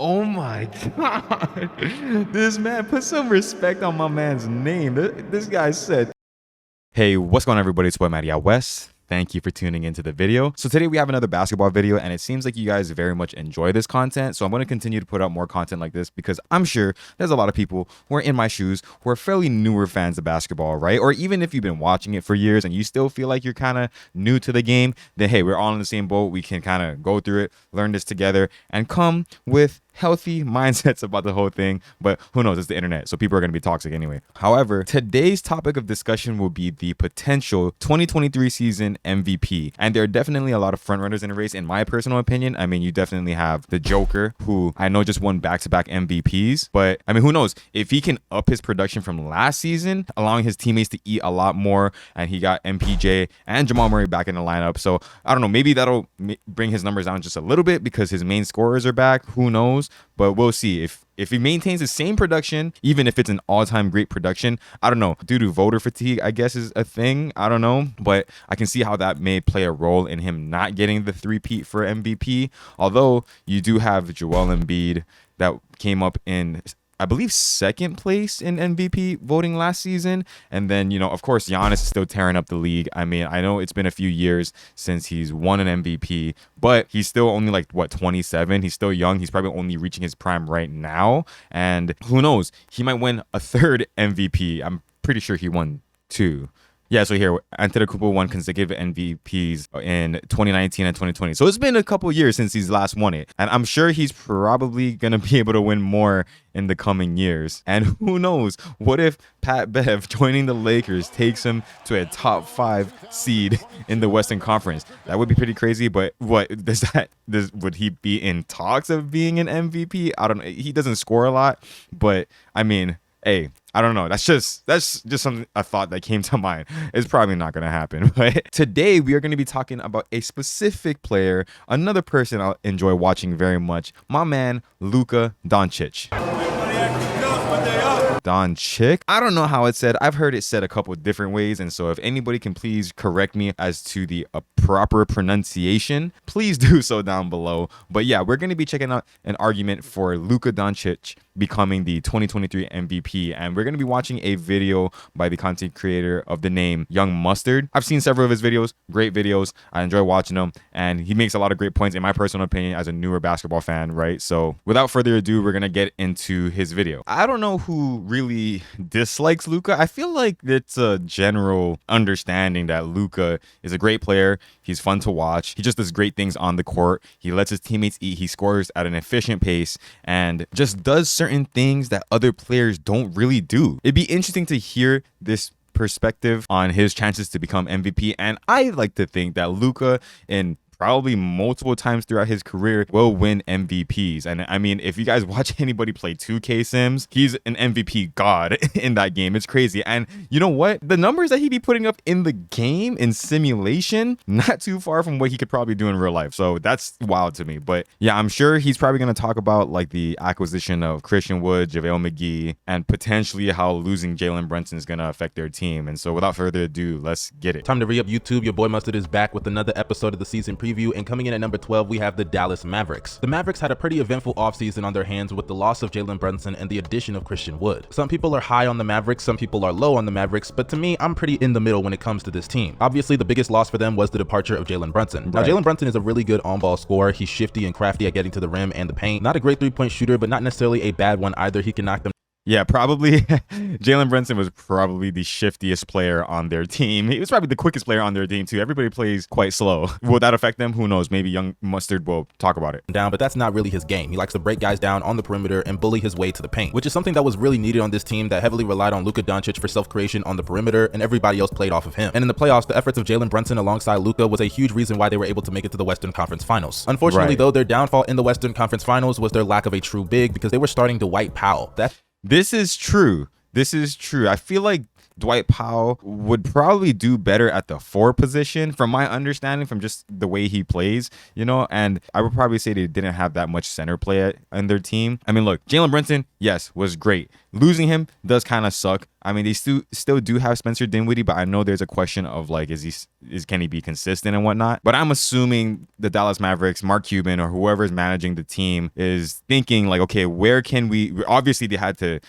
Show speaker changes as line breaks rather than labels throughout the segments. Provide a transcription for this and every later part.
Oh my God. This man, put some respect on my man's name. This guy said, hey, what's going on, everybody? It's boy Matty out west. Thank you for tuning into the video. So today we have another basketball video, and it seems like you guys very much enjoy this content. So I'm going to continue to put out more content like this because I'm sure there's a lot of people who are in my shoes who are fairly newer fans of basketball, right? Or even if you've been watching it for years and you still feel like you're kind of new to the game, then hey, we're all in the same boat. We can kind of go through it, learn this together, and come with healthy mindsets about the whole thing. But who knows, it's the internet, so people are going to be toxic anyway. However, today's topic of discussion will be the potential 2023 season MVP, and there are definitely a lot of frontrunners in the race in my personal opinion. I mean, you definitely have the Joker, who I know just won back-to-back MVPs, but I mean, who knows, if he can up his production from last season, allowing his teammates to eat a lot more, and he got MPJ and Jamal Murray back in the lineup, so I don't know, maybe that'll bring his numbers down just a little bit because his main scorers are back. Who knows? But we'll see. If he maintains the same production, even if it's an all-time great production, I don't know, due to voter fatigue, I guess is a thing. I don't know, but I can see how that may play a role in him not getting the three-peat for MVP. Although you do have Joel Embiid that came up in, I believe, second place in MVP voting last season. And then, you know, of course, Giannis is still tearing up the league. I mean, I know it's been a few years since he's won an MVP, but he's still only like, what, 27? He's still young. He's probably only reaching his prime right now. And who knows? He might win a third MVP. I'm pretty sure he won two. Yeah, so here, Antetokounmpo won consecutive MVPs in 2019 and 2020. So it's been a couple years since he's last won it. And I'm sure he's probably going to be able to win more in the coming years. And who knows, what if Pat Bev joining the Lakers takes him to a top 5 seed in the Western Conference? That would be pretty crazy, but would he be in talks of being an MVP? I don't know. He doesn't score a lot, but I mean, hey, I don't know. That's just a thought that came to mind. It's probably not going to happen. But today we are going to be talking about a specific player, another person I'll enjoy watching very much, my man Luka Doncic. Doncic. I don't know how it's said. I've heard it said a couple different ways, and so if anybody can please correct me as to the proper pronunciation, please do so down below. But yeah, we're going to be checking out an argument for Luka Doncic becoming the 2023 MVP, and we're going to be watching a video by the content creator of the name Young Mustard. I've seen several of his videos, great videos. I enjoy watching them, and he makes a lot of great points in my personal opinion as a newer basketball fan, right? So without further ado, we're going to get into his video. I don't know who really dislikes Luka. I feel like it's a general understanding that Luka is a great player. He's fun to watch. He just does great things on the court. He lets his teammates eat. He scores at an efficient pace and just does certain things that other players don't really do. It'd be interesting to hear this perspective on his chances to become MVP. And I like to think that Luka, in probably multiple times throughout his career, will win MVPs. And I mean, if you guys watch anybody play 2K Sims, he's an MVP god in that game. It's crazy. And you know what? The numbers that he be putting up in the game, in simulation, not too far from what he could probably do in real life. So that's wild to me. But yeah, I'm sure he's probably going to talk about like the acquisition of Christian Wood, JaVale McGee, and potentially how losing Jalen Brunson is going to affect their team. And so without further ado, let's get it.
Time to re-up YouTube. Your boy Mustard is back with another episode of the season preview, and coming in at number 12, we have the Dallas Mavericks. The Mavericks had a pretty eventful offseason on their hands with the loss of Jalen Brunson and the addition of Christian Wood. Some people are high on the Mavericks, some people are low on the Mavericks, but to me, I'm pretty in the middle when it comes to this team. Obviously, the biggest loss for them was the departure of Jalen Brunson. Now, Jalen Brunson is a really good on-ball scorer. He's shifty and crafty at getting to the rim and the paint. Not a great three-point shooter, but not necessarily a bad one either. He can knock them.
Yeah, probably Jalen Brunson was probably the shiftiest player on their team. He was probably the quickest player on their team too. Everybody plays quite slow. Will that affect them? Who knows? Maybe Young Mustard will talk about it.
But that's not really his game. He likes to break guys down on the perimeter and bully his way to the paint, which is something that was really needed on this team that heavily relied on Luka Doncic for self-creation on the perimeter, and everybody else played off of him. And in the playoffs, the efforts of Jalen Brunson alongside Luka was a huge reason why they were able to make it to the Western Conference Finals. Unfortunately, though, their downfall in the Western Conference Finals was their lack of a true big, because they were starting Dwight Powell.
This is true. I feel like Dwight Powell would probably do better at the 4 position, from my understanding, from just the way he plays, you know, and I would probably say they didn't have that much center play in their team. I mean, look, Jalen Brunson, yes, was great. losing him does kind of suck. I mean, they still do have Spencer Dinwiddie, but I know there's a question of like, can he be consistent and whatnot? But I'm assuming the Dallas Mavericks, Mark Cuban or whoever's managing the team is thinking like, okay, where can we? Obviously, they had to,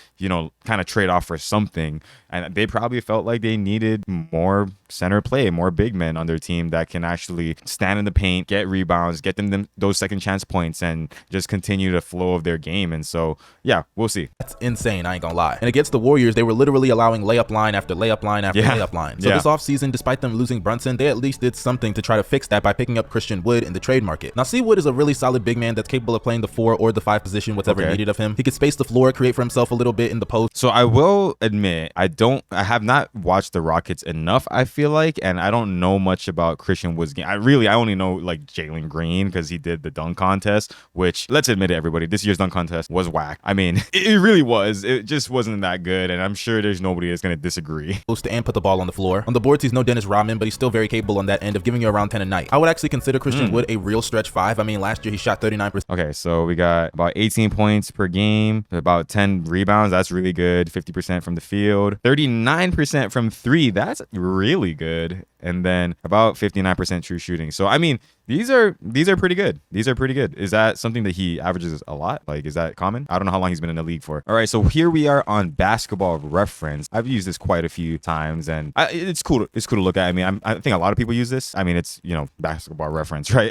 kind of trade off for something, and they probably felt like they needed more center play, more big men on their team that can actually stand in the paint, get rebounds, get them those second chance points, and just continue the flow of their game. And so, yeah, we'll see.
That's insane, I ain't gonna lie. And against the Warriors, they were literally allowing layup line after layup line after layup line. So this offseason, despite them losing Brunson, they at least did something to try to fix that by picking up Christian Wood in the trade market. Now, C. Wood is a really solid big man that's capable of playing the 4 or the 5 position, whatever needed of him. He could space the floor, create for himself a little bit in the post.
So I will admit, I have not watched the Rockets enough, I feel like, and I don't know much about Christian Wood's game. I only know like Jalen Green because he did the dunk contest, which, let's admit it, everybody, this year's dunk contest was whack. I mean, it really was. It just wasn't that good, and I'm sure there's nobody that's going to disagree.
And put the ball on the floor. On the boards, he's no Dennis Rodman, but he's still very capable on that end of giving you around 10 a night. I would actually consider Christian Wood a real stretch 5. I mean, last year he shot 39%.
Okay, so we got about 18 points per game, about 10 rebounds. That's really good. 50% from the field, 39% from 3. That's really good. And then about 59% true shooting. So, I mean, these are pretty good. These are pretty good. Is that something that he averages a lot? Like, is that common? I don't know how long he's been in the league for. All right, so here we are on Basketball Reference. I've used this quite a few times, and it's cool. It's cool to look at. I mean, I think a lot of people use this. I mean, it's Basketball Reference, right?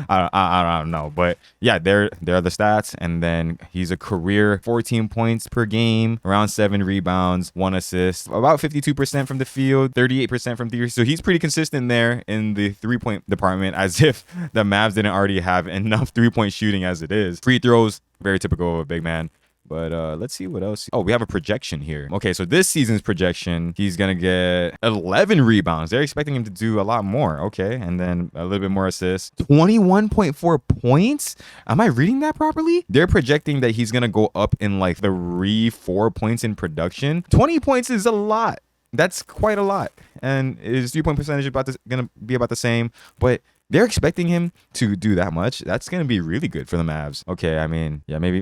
I don't know, but yeah, there are the stats, and then he's a career 14 points per game, around 7 rebounds, 1 assist, about 52% from the field, 38% from 3. So he's pretty consistent there in the 3-point department, as if the Mavs didn't already have enough 3-point shooting as it is. Free throws, very typical of a big man. But let's see what else. Oh, we have a projection here. Okay, so this season's projection, he's going to get 11 rebounds. They're expecting him to do a lot more. Okay, and then a little bit more assists. 21.4 points? Am I reading that properly? They're projecting that he's going to go up in like 3-4 points in production. 20 points is a lot. That's quite a lot. And his 3-point percentage is going to be about the same. But they're expecting him to do that much. That's going to be really good for the Mavs. Okay, I mean, yeah, maybe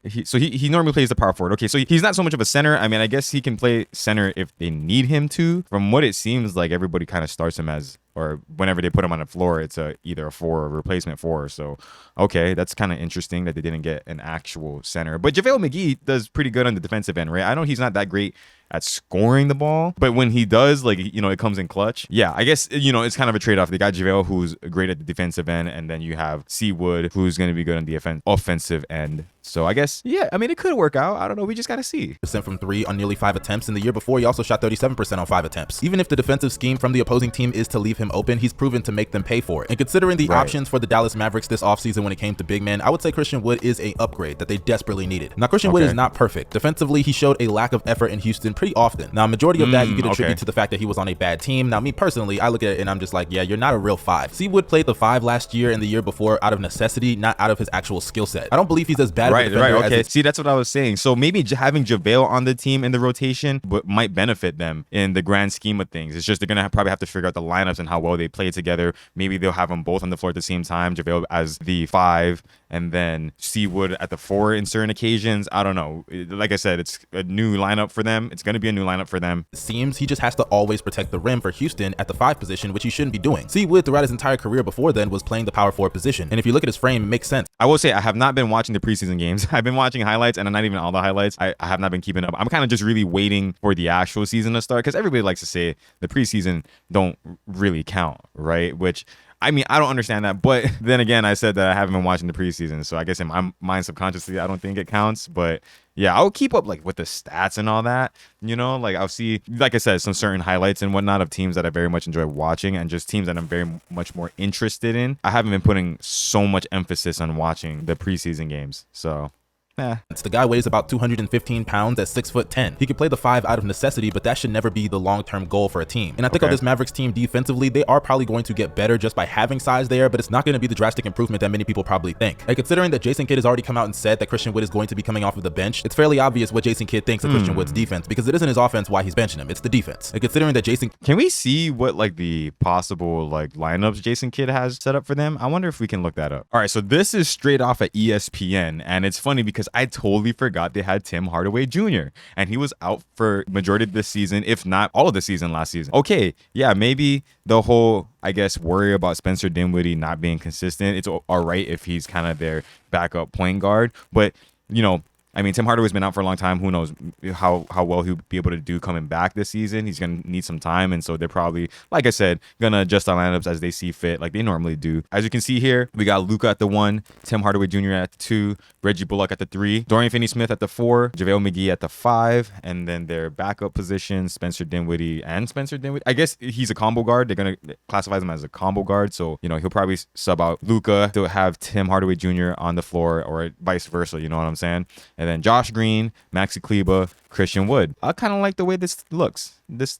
he normally plays the power forward. Okay, so he's not so much of a center. I mean, I guess he can play center if they need him to. From what it seems like, everybody kind of starts him as, or whenever they put him on the floor, it's either a 4 or a replacement 4. So, okay, that's kind of interesting that they didn't get an actual center. But JaVale McGee does pretty good on the defensive end, right? I know he's not that great at scoring the ball, but when he does, like, it comes in clutch. Yeah, I guess, it's kind of a trade-off. They got JaVale, who's great at the defensive end, and then you have C. Wood, who's going to be good on the offensive end. So I guess, yeah, I mean, it could work out. I don't know. We just got to see.
Percent from 3 on nearly 5 attempts. In the year before, he also shot 37% on 5 attempts. Even if the defensive scheme from the opposing team is to leave him open, he's proven to make them pay for it. And considering the options for the Dallas Mavericks this offseason when it came to big men, I would say Christian Wood is an upgrade that they desperately needed. Now, Christian Wood is not perfect. Defensively, he showed a lack of effort in Houston pretty often. Now, majority of that you could attribute to the fact that he was on a bad team. Now, me personally, I look at it and I'm just like, yeah, you're not a real 5. C. Wood played the 5 last year and the year before out of necessity, not out of his actual skill set. I don't believe he's as bad of a defender as
See, that's what I was saying. So maybe having JaVale on the team in the rotation might benefit them in the grand scheme of things. It's just they're going to probably have to figure out the lineups and how well they play together. Maybe they'll have them both on the floor at the same time. JaVale as the 5 and then C. Wood at the 4 in certain occasions. I don't know. Like I said, it's a new lineup for them. It's going to be a new lineup for them.
It seems he just has to always protect the rim for Houston at the 5 position, which he shouldn't be doing. C. Wood throughout his entire career before then was playing the power forward position. And if you look at his frame, it makes sense.
I will say I have not been watching the preseason games. I've been watching highlights, and not even all the highlights. I have not been keeping up. I'm kind of just really waiting for the actual season to start because everybody likes to say the preseason don't really count, right? Which, I mean, I don't understand that. But then again, I said that I haven't been watching the preseason. So I guess in my mind subconsciously, I don't think it counts. But yeah, I'll keep up like with the stats and all that, like I'll see, like I said, some certain highlights and whatnot of teams that I very much enjoy watching and just teams that I'm very much more interested in. I haven't been putting so much emphasis on watching the preseason games. So
The guy weighs about 215 pounds at 6'10". He could play the 5 out of necessity, but that should never be the long-term goal for a team. And I think on this Mavericks team defensively, they are probably going to get better just by having size there, but it's not going to be the drastic improvement that many people probably think. And considering that Jason Kidd has already come out and said that Christian Wood is going to be coming off of the bench, it's fairly obvious what Jason Kidd thinks of Christian Wood's defense, because it isn't his offense why he's benching him, it's the defense. And considering that
Can we see what like the possible like lineups Jason Kidd has set up for them? I wonder if we can look that up. All right, so this is straight off of ESPN, and it's funny because because I totally forgot they had Tim Hardaway Jr. and he was out for majority of this season, if not all of the season last season. Okay, yeah, maybe the whole, I guess, worry about Spencer Dinwiddie not being consistent, it's all right if he's kind of their backup point guard, but I mean, Tim Hardaway's been out for a long time. Who knows how well he'll be able to do coming back this season. He's going to need some time. And so they're probably, like I said, going to adjust the lineups as they see fit, like they normally do. As you can see here, we got Luka at the 1, Tim Hardaway Jr. at the 2, Reggie Bullock at the 3, Dorian Finney-Smith at the 4, JaVale McGee at the 5, and then their backup positions, Spencer Dinwiddie. I guess he's a combo guard. They're going to classify him as a combo guard. So, he'll probably sub out Luka to have Tim Hardaway Jr. on the floor or vice versa. You know what I'm saying? And then Josh Green, Maxi Kleber, Christian Wood. I kind of like the way this looks. This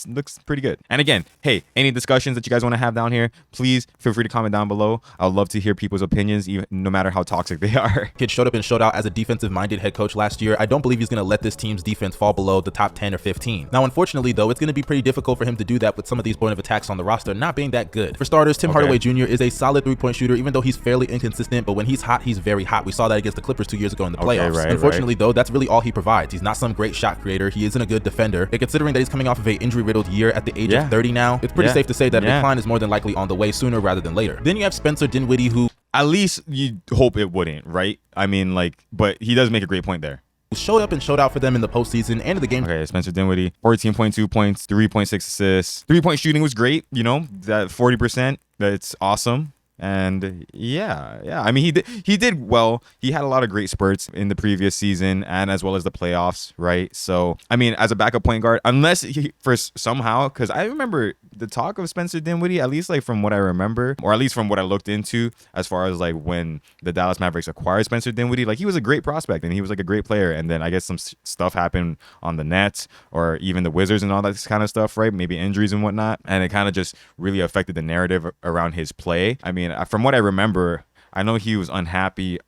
looks pretty good. And again, hey, any discussions that you guys want to have down here, please feel free to comment down below. I would love to hear people's opinions, even no matter how toxic they are.
Kid showed up and showed out as a defensive-minded head coach last year. I don't believe he's going to let this team's defense fall below the top 10 or 15. Now, unfortunately, though, it's going to be pretty difficult for him to do that with some of these point of attacks on the roster not being that good. For starters, Tim Hardaway Jr. is a solid three-point shooter, even though he's fairly inconsistent, but when he's hot, he's very hot. We saw that against the Clippers 2 years ago in the playoffs. Unfortunately, though, that's really all he provides. He's not some great shot creator. He isn't a good defender. And considering that he's coming off of an injury-riddled year at the age of 30 now, it's pretty safe to say that a decline is more than likely on the way sooner rather than later. Then you have Spencer Dinwiddie, who
at least you hope it wouldn't, right? I mean, but he does make a great point there.
Showed up and showed out for them in the postseason and in the game.
Okay, Spencer Dinwiddie, 14.2 points, 3.6 assists. 3-point shooting was great, that 40%, that's awesome. And yeah. I mean, he did well. He had a lot of great spurts in the previous season and as well as the playoffs, right? So, I mean, as a backup point guard, unless somehow, because I remember the talk of Spencer Dinwiddie, at least from what I remember, or at least from what I looked into, as far as when the Dallas Mavericks acquired Spencer Dinwiddie, he was a great prospect and he was a great player. And then I guess some stuff happened on the Nets or even the Wizards and all that kind of stuff, right? Maybe injuries and whatnot. And it kind of just really affected the narrative around his play. I mean, from what I remember, I know he was unhappy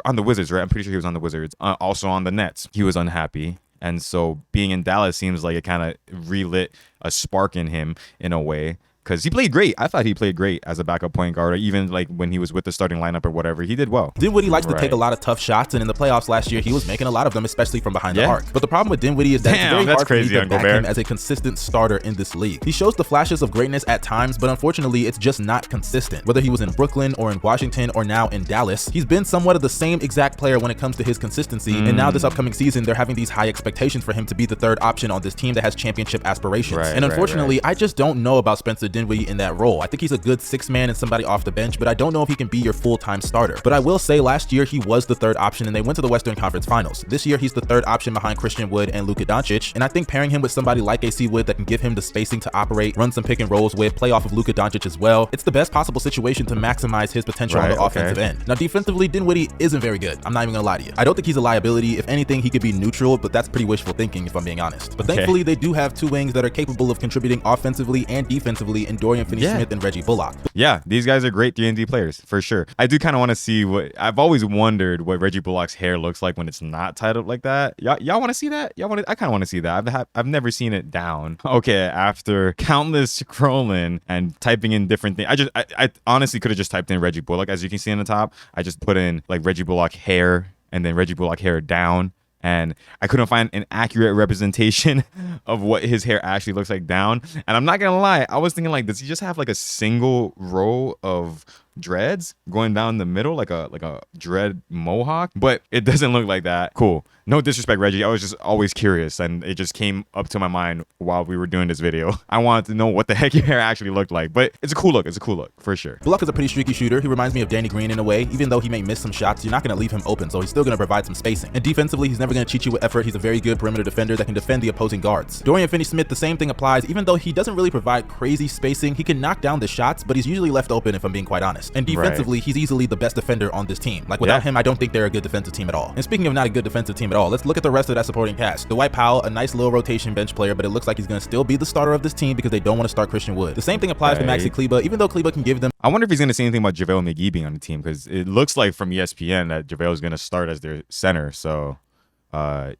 on the Wizards, right? I'm pretty sure he was on the Wizards. Also on the Nets, he was unhappy. And so being in Dallas seems like it kind of relit a spark in him in a way. Because he played great. I thought he played great as a backup point guard, or even when he was with the starting lineup or whatever. He did well.
Dinwiddie likes to take a lot of tough shots, and in the playoffs last year, he was making a lot of them, especially from behind the arc. But the problem with Dinwiddie is that it's very hard for me to back him as a consistent starter in this league. He shows the flashes of greatness at times, but unfortunately, it's just not consistent. Whether he was in Brooklyn or in Washington or now in Dallas, he's been somewhat of the same exact player when it comes to his consistency. And now this upcoming season, they're having these high expectations for him to be the third option on this team that has championship aspirations. And unfortunately, I just don't know about Spencer Dinwiddie in that role. I think he's a good sixth man and somebody off the bench, but I don't know if he can be your full-time starter. But I will say last year he was the third option and they went to the Western Conference Finals. This year he's the third option behind Christian Wood and Luka Doncic, and I think pairing him with somebody like AC Wood that can give him the spacing to operate, run some pick and rolls with, play off of Luka Doncic as well, it's the best possible situation to maximize his potential on the offensive end. Now defensively, Dinwiddie isn't very good. I'm not even gonna lie to you. I don't think he's a liability. If anything, he could be neutral, but that's pretty wishful thinking if I'm being honest. But thankfully they do have two wings that are capable of contributing offensively and defensively in Dorian Finney-Smith and Reggie Bullock.
Yeah, these guys are great 3-and-D players for sure. I do kind of want to see I've always wondered what Reggie Bullock's hair looks like when it's not tied up like that. Y'all want to see that? I kind of want to see that. I've never seen it down. Okay, after countless scrolling and typing in different things, I honestly could have just typed in Reggie Bullock. As you can see in the top, I just put in Reggie Bullock hair and then Reggie Bullock hair down. And I couldn't find an accurate representation of what his hair actually looks like down. And I'm not gonna lie, I was thinking does he just have a single row of dreads going down the middle, like a dread mohawk? But it doesn't look like that. Cool. No disrespect, Reggie. I was just always curious, and it just came up to my mind while we were doing this video. I wanted to know what the heck your hair actually looked like, but it's a cool look. It's a cool look for sure.
Bullock is a pretty streaky shooter. He reminds me of Danny Green in a way. Even though he may miss some shots, you're not going to leave him open, so he's still going to provide some spacing. And defensively, he's never going to cheat you with effort. He's a very good perimeter defender that can defend the opposing guards. Dorian Finney-Smith, the same thing applies. Even though he doesn't really provide crazy spacing, he can knock down the shots, but he's usually left open if I'm being quite honest. And defensively, he's easily the best defender on this team. Without him, I don't think they're a good defensive team at all. And speaking of not a good defensive team at all, let's look at the rest of that supporting cast. Dwight Powell, a nice little rotation bench player, but it looks like he's going to still be the starter of this team because they don't want to start Christian Wood. The same thing applies to Maxi Kleber, even though Kleber can give them.
I wonder if he's going to say anything about JaVale McGee being on the team, because it looks like from ESPN that JaVale is going to start as their center. So,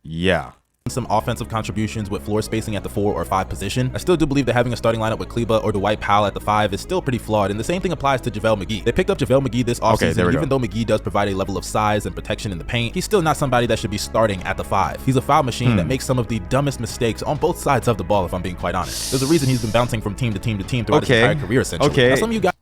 yeah.
some offensive contributions with floor spacing at the 4 or 5 position, I still do believe that having a starting lineup with Kleba or Dwight Powell at the 5 is still pretty flawed, and the same thing applies to JaVale McGee. They picked up JaVale McGee this offseason, even though McGee does provide a level of size and protection in the paint, he's still not somebody that should be starting at the 5. He's a foul machine that makes some of the dumbest mistakes on both sides of the ball, if I'm being quite honest. There's a reason he's been bouncing from team to team to team throughout his entire career, essentially. Now, some of you guys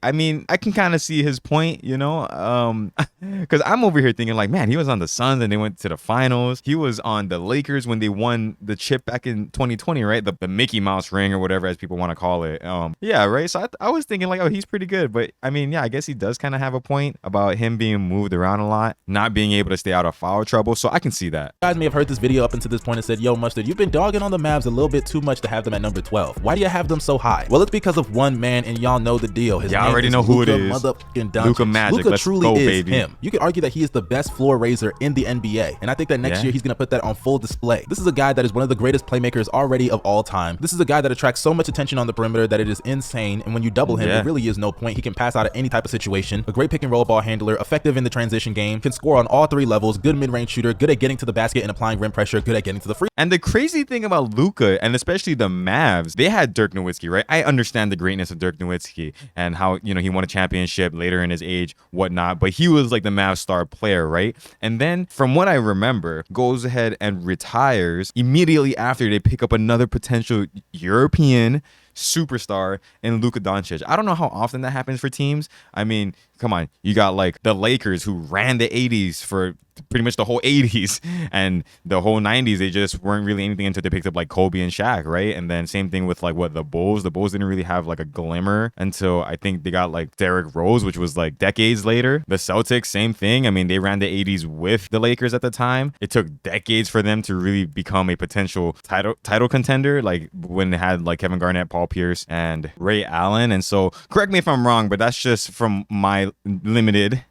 I mean, I can kind of see his point, you know, because I'm over here thinking like, man, he was on the Suns and they went to the finals. He was on the Lakers when they won the chip back in 2020, right? The Mickey Mouse ring or whatever, as people want to call it. Yeah, right. So I was thinking like, oh, he's pretty good. But I mean, yeah, I guess he does kind of have a point about him being moved around a lot, not being able to stay out of foul trouble. So I can see that.
You guys may have heard this video up until this point and said, yo, Mustard, you've been dogging on the Mavs a little bit too much to have them at number 12. Why do you have them so high? Well, it's because of one man, and y'all know the deal. His
y'all
name
already
is
know who
Luka
it is.
Motherfucking Doncic.
Luka Magic.
Luka
Let's
truly
go,
is
baby.
him. You could argue that he is the best floor raiser in the NBA, and I think that next year he's going to put that on full display. This is a guy that is one of the greatest playmakers already of all time. This is a guy that attracts so much attention on the perimeter that it is insane, and when you double him, there really is no point. He can pass out of any type of situation. A great pick and roll ball handler, effective in the transition game, can score on all 3 levels, good mid-range shooter, good at getting to the basket and applying rim pressure, good at getting to the free.
And the crazy thing about Luka, and especially the Mavs, they had Dirk Nowitzki, right? I understand the greatness of Dirk Nowitzki and how, you know, he won a championship later in his age, whatnot, but he was like the Mavs star player, right? And then from what I remember, goes ahead and retires immediately after they pick up another potential European superstar in Luka Doncic. I don't know how often that happens for teams. I mean, come on, you got like the Lakers who ran the 80s for pretty much the whole 80s, and the whole 90s they just weren't really anything until they picked up like Kobe and Shaq, right? And then same thing with like the Bulls didn't really have like a glimmer until I think they got like Derrick Rose, which was like decades later. The Celtics, same thing. I mean, they ran the 80s with the Lakers at the time. It took decades for them to really become a potential title contender, like when they had like Kevin Garnett, Paul Pierce, and Ray Allen. And so correct me if I'm wrong, but that's just from my limited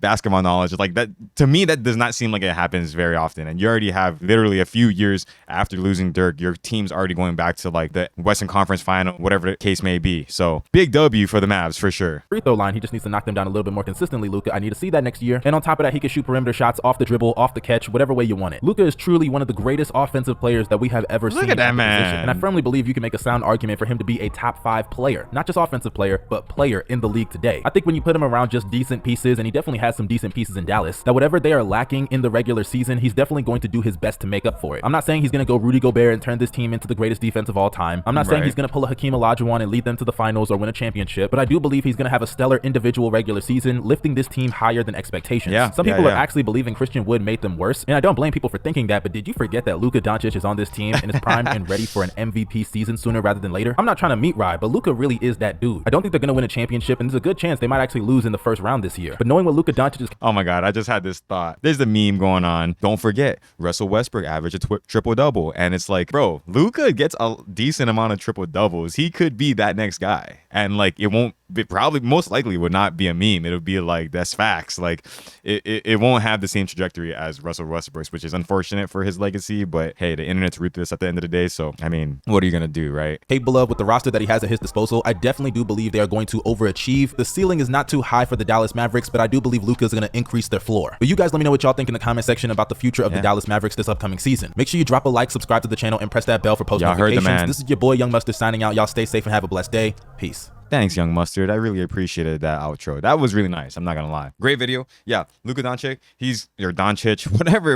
basketball knowledge. Like that, to me, that does not seem like it happens very often. And you already have literally a few years after losing Dirk, your team's already going back to like the Western Conference Final, whatever the case may be. So big W for the Mavs for sure.
Free throw line, he just needs to knock them down a little bit more consistently, Luka. I need to see that next year. And on top of that, he can shoot perimeter shots off the dribble, off the catch, whatever way you want it. Luka is truly one of the greatest offensive players that we have ever seen.
Look at that man.
Position. And I firmly believe you can make a sound argument for him to be a top 5 player, not just offensive player, but player in the league today. I think when you put him around just decent pieces, and he definitely has some decent pieces in Dallas, that whatever they are lacking in the regular season, he's definitely going to do his best to make up for it. I'm not saying he's going to go Rudy Gobert and turn this team into the greatest defense of all time. I'm not saying he's going to pull a Hakeem Olajuwon and lead them to the finals or win a championship, but I do believe he's going to have a stellar individual regular season, lifting this team higher than expectations. Some people are actually believing Christian Wood made them worse, and I don't blame people for thinking that, but did you forget that Luka Doncic is on this team in his prime and ready for an MVP season sooner rather than later? I'm not trying to meat ride, but Luka really is that dude. I don't think they're going to win a championship, and there's a good chance they might actually lose in the first round this year. But knowing what Luka Doncic is...
Oh my God, I just had this thought. There's a meme going on. Don't forget, Russell Westbrook averaged a triple-double. And it's like, bro, Luka gets a decent amount of triple-doubles. He could be that next guy. And like, it probably most likely would not be a meme. It'll be like, that's facts. Like, it won't have the same trajectory as Russell Westbrook's, which is unfortunate for his legacy. But hey, the internet's ruthless at the end of the day. So, I mean, what are you going to do, right?
Hey, beloved, with the roster that he has at his disposal, I definitely do believe they are going to overachieve. The ceiling is not too high for the Dallas Mavericks, but I do believe Luka is going to increase their floor. But you guys let me know what y'all think in the comment section about the future of the Dallas Mavericks this upcoming season. Make sure you drop a like, subscribe to the channel, and press that bell for post notifications. This is your boy Young Mustard signing out. Y'all stay safe and have a blessed day. Peace.
Thanks, Young Mustard. I really appreciated that outro. That was really nice. I'm not gonna lie. Great video. Yeah, Luka Doncic. Doncic,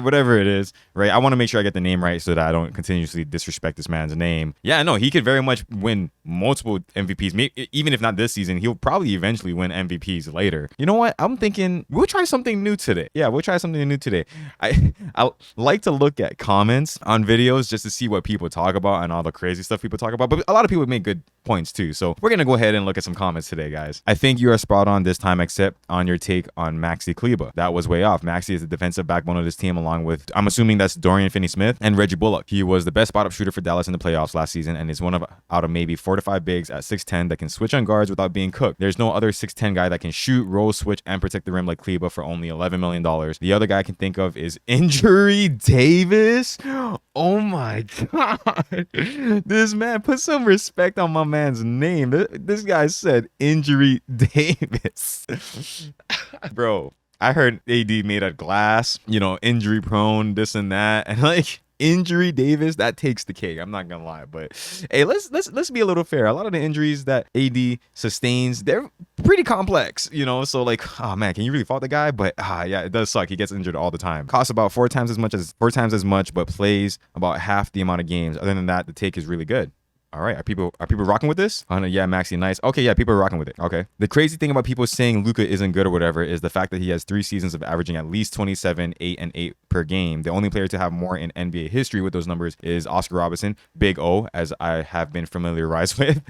whatever it is, right? I want to make sure I get the name right so that I don't continuously disrespect this man's name. Yeah, no, he could very much win multiple MVPs. Maybe, even if not this season, he'll probably eventually win MVPs later. You know what? I'm thinking we'll try something new today. Yeah, we'll try something new today. I like to look at comments on videos just to see what people talk about and all the crazy stuff people talk about. But a lot of people make good points too. So we're gonna go ahead and look at some comments today, guys. I think you are spot on this time, except on your take on Maxi Kleba. That was way off. Maxi is the defensive backbone of this team, along with, I'm assuming that's Dorian Finney-Smith and Reggie Bullock. He was the best spot-up shooter for Dallas in the playoffs last season and is out of maybe 4 to 5 bigs at 6'10" that can switch on guards without being cooked. There's no other 6'10" guy that can shoot, roll, switch, and protect the rim like Kleba for only $11 million. The other guy I can think of is Injury Davis. Oh my God. This man, put some respect on my man's name. This guy said Injury Davis. Bro, I heard AD made of glass, you know, injury prone, this and that, and like injury Davis, that takes the cake. I'm not gonna lie, but hey, let's be a little fair. A lot of the injuries that AD sustains, they're pretty complex, you know. So like, oh man, can you really fault the guy? But yeah, it does suck. He gets injured all the time. Costs about four times as much, but plays about half the amount of games. Other than that, the take is really good. All right, are people rocking with this? Oh no, yeah, Maxi, nice. Okay, yeah, people are rocking with it. Okay. The crazy thing about people saying Luka isn't good or whatever is the fact that he has 3 seasons of averaging at least 27, 8, and 8 per game. The only player to have more in NBA history with those numbers is Oscar Robertson, Big O, as I have been familiarized with,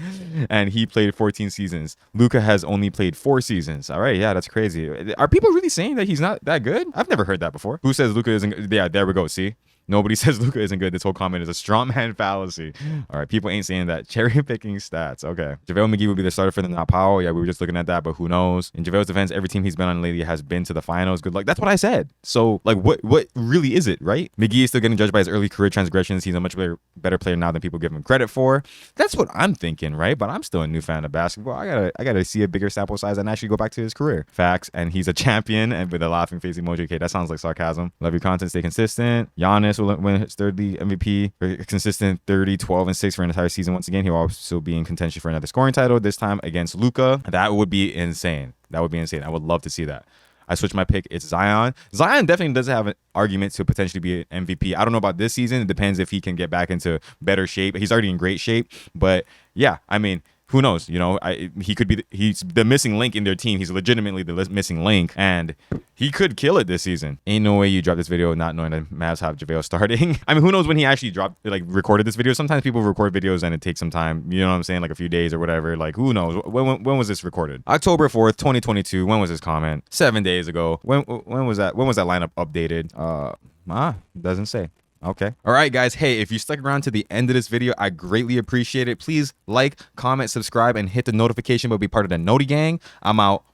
and he played 14 seasons. Luka has only played 4 seasons. All right, yeah, that's crazy. Are people really saying that he's not that good? I've never heard that before. Who says Luka isn't? Yeah, there we go. See. Nobody says Luka isn't good. This whole comment is a straw man fallacy. All right, people ain't saying that. Cherry picking stats. Okay. JaVale McGee would be the starter for them, not Powell. Yeah, we were just looking at that, but who knows? In JaVale's defense, every team he's been on lately has been to the finals. Good luck. That's what I said. So, like, what really is it, right? McGee is still getting judged by his early career transgressions. He's a much better player now than people give him credit for. That's what I'm thinking, right? But I'm still a new fan of basketball. I gotta see a bigger sample size and actually go back to his career. Facts. And he's a champion, and with a laughing face emoji. Okay, that sounds like sarcasm. Love your content. Stay consistent. Giannis will win his third league MVP. Consistent 30, 12, and 6 for an entire season. Once again, he'll also be in contention for another scoring title, this time against Luka. That would be insane. That would be insane. I would love to see that. I switched my pick. It's Zion. Zion definitely does have an argument to potentially be an MVP. I don't know about this season. It depends if he can get back into better shape. He's already in great shape. But yeah, I mean, who knows? You know, he could be he's the missing link in their team. He's legitimately the missing link, and he could kill it this season. Ain't no way you drop this video not knowing that Mavs have JaVale starting. I mean, who knows when he actually recorded this video? Sometimes people record videos and it takes some time. You know what I'm saying? Like a few days or whatever. Like, who knows? When was this recorded? October 4th, 2022. When was this comment? 7 days ago. When was that? When was that lineup updated? Doesn't say. Okay. All right, guys. Hey, if you stuck around to the end of this video, I greatly appreciate it. Please like, comment, subscribe, and hit the notification bell. Be part of the Noti gang. I'm out.